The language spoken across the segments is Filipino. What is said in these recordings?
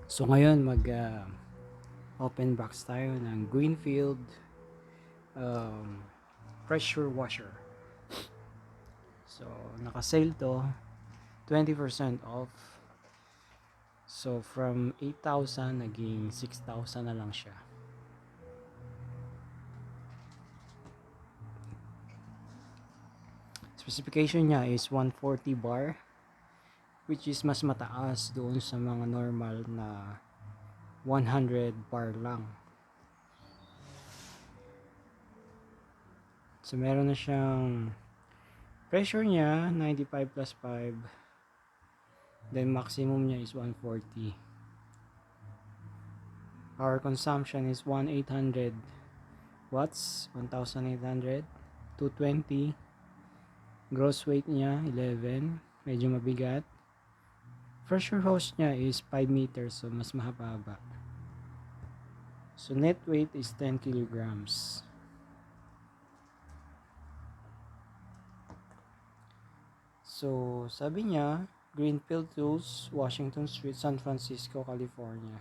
So ngayon open box tayo ng GreenField um, pressure washer. So naka-sale to 20% off. So from 8,000 naging 6,000 na lang siya. Specification niya is 140 bar, which is mas mataas doon sa mga normal na 100 bar lang. So meron na siyang pressure niya 95 plus 5, then maximum niya is 140. Power consumption is 1,800 watts, 1,800, 220. Gross weight niya 11, medyo mabigat. Pressure hose niya is 5 meters, so mas mahaba. So net weight is 10 kilograms. So sabi niya, Greenfield Tools, Washington Street, San Francisco, California.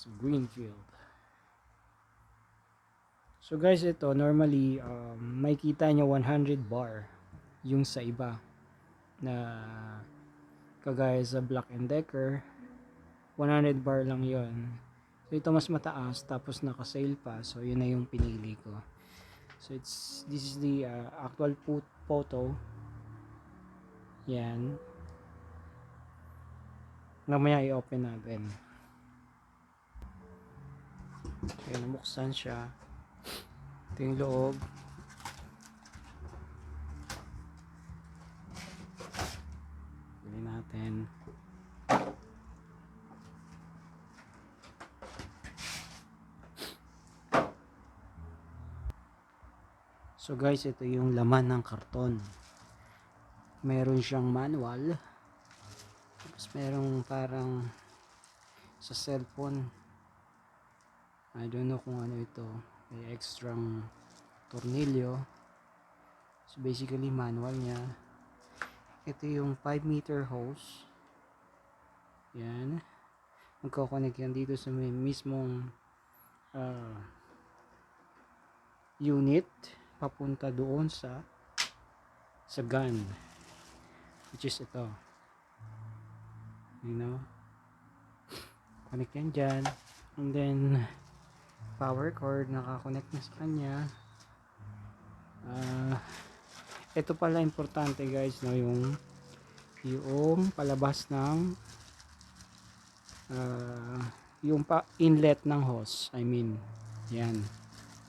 So Greenfield. So guys, ito normally may kita niya 100 bar yung sa iba na kagaya sa Black & Decker 100 bar lang yon. So ito mas mataas, tapos naka-sale pa, so yun na yung pinili ko. So this is the actual photo. Yan, mamaya i-open natin. Kaya namuksan siya. Ito yung loob. Bili natin. So guys, ito yung laman ng karton. Meron siyang manual. Tapos merong parang sa cellphone. I don't know kung ano ito. May extrang tornilyo. So basically manual niya. Ito yung 5 meter hose. Yan. Magkoconnect yan dito sa may mismong unit papunta doon sa gun, which is ito, you know, connect yan dyan, and then power cord nakakonect na sa kanya. Ito pala importante guys, no, yung palabas ng yung inlet ng hose, I mean yan,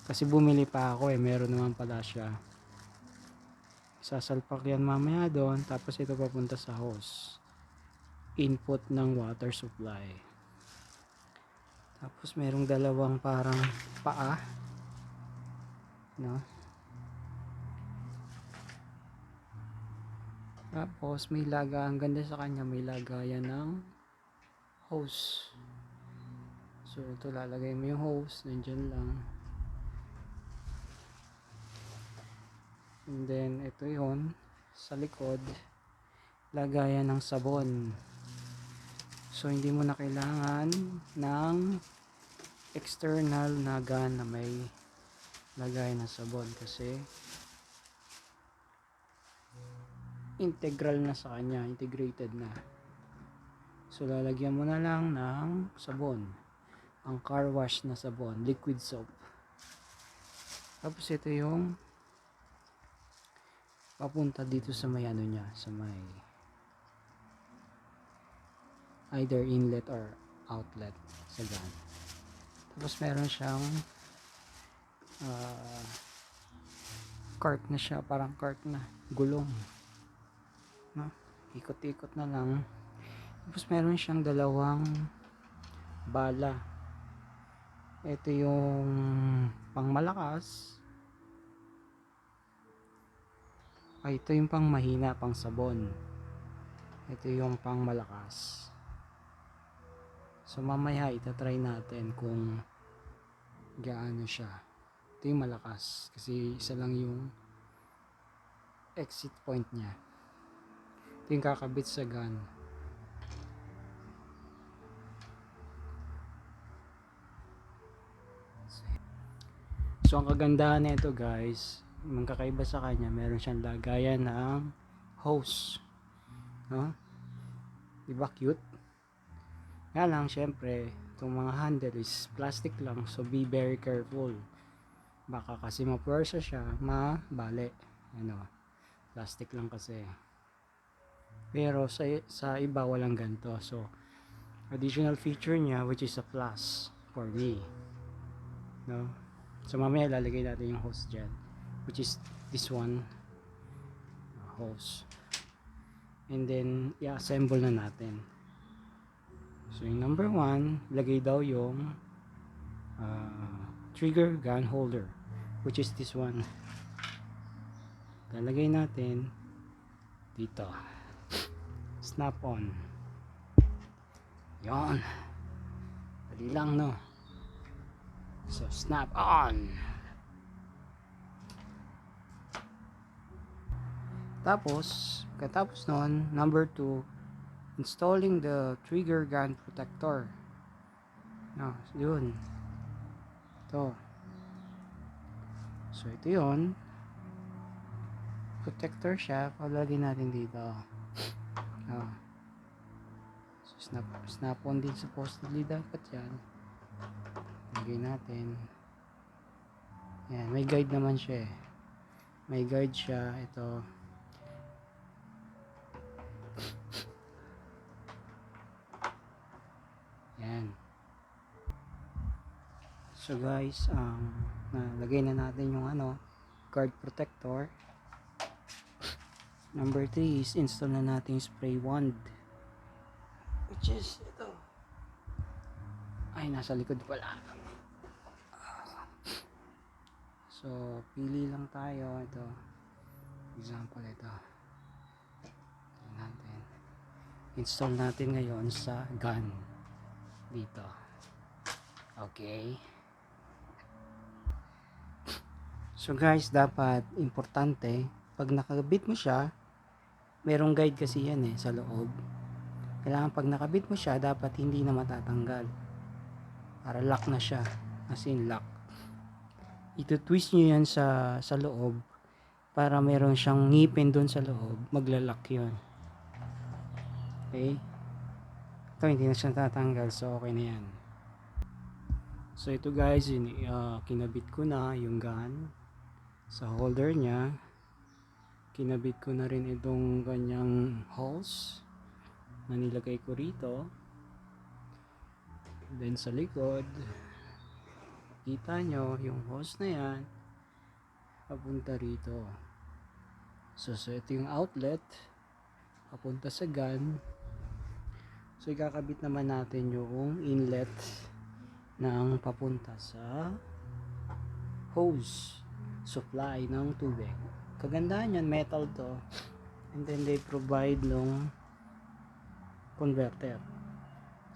kasi bumili pa ako meron naman pala siya. Sasalpak yan mamaya doon, tapos ito papunta sa hose, input ng water supply. Tapos merong dalawang parang paa, no? Tapos may laga, ang ganda sa kanya, may lagayan ng hose. So ito, lalagay mo yung hose, nandyan lang. And then ito yon sa likod, lagayan ng sabon. So hindi mo na kailangan ng external na gun na may lagayan ng sabon, kasi integral na sa kanya, integrated na. So lalagyan mo na lang ng sabon, ang car wash na sabon, liquid soap. Tapos ito yung papunta dito sa may ano niya, sa may either inlet or outlet sa gun. Tapos meron siyang cart na siya, parang cart na gulong, no? Ikot-ikot na lang. Tapos meron siyang dalawang bala. Ito yung pang malakas, ito yung pang mahina, pang sabon. Ito yung pang malakas. So mamaya itatry natin kung gaano siya. Ito yung malakas, kasi isa lang yung exit point niya. Ito yung kakabit sa gun. So ang kagandahan nito guys, ang kakaiba sa kanya, meron siyang lagayan ng hose, no? Diba cute? Nga lang syempre, itong mga handle is plastic lang, so be very careful. Baka kasi mapuwersa siya, mabali. Ano, plastic lang kasi. Pero sa iba walang ganito. So additional feature niya, which is a plus for me, no? So mamaya lalagay natin yung hose dyan, which is this one, hose, and then i-assemble na natin. So yung number 1, lagay daw yung trigger gun holder, which is this one. Lalagay natin dito, snap on. Yon, dali lang, no? So snap on. Tapos katapos nun, number 2, installing the trigger gun protector. No, yun. Ito. So ito yun. Protector siya. Palagay natin dito. Oh. So snap on din supposedly dapat yan. Lagay natin. Yan, may guide naman siya eh. May guide siya. Ito. Yan. So guys, nalagay na natin yung guard protector. Number 3 is install na natin yung spray wand, which is ito. Ay, nasa likod pala. So pili lang tayo. Ito, example, ito natin. Install natin ngayon sa gun dito. Okay. So guys, dapat importante, pag nakabit mo siya, merong guide kasi yan sa loob. Kailangan pag nakabit mo siya, dapat hindi na matatanggal. Para lock na siya. As in lock. Ito-twist nyo yan sa loob para meron siyang ngipin doon sa loob. Maglalak yun. Okay? Ito hindi na siya tatanggal, so okay na yan. So ito guys, kinabit ko na yung gun sa holder niya. Kinabit ko na rin itong kanyang hose na nilagay ko rito. Then sa likod, kita nyo yung hose na yan papunta rito. So ito yung outlet papunta sa gun. So ikakabit naman natin yung inlet ng papunta sa hose supply ng tubig. Kagandahan yan, metal to, and then they provide nung converter.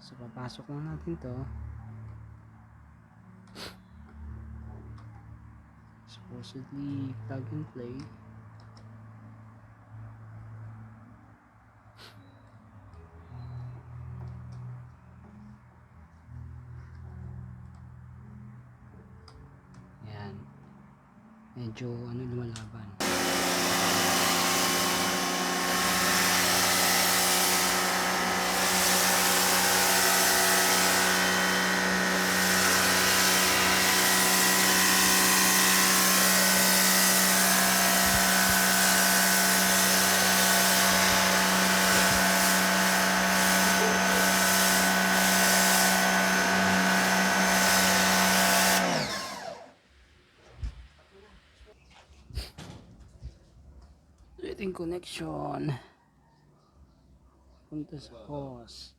So papasok lang natin to. Supposedly plug and play. Yan, medyo lumalaban. Setting connection punta sa hose.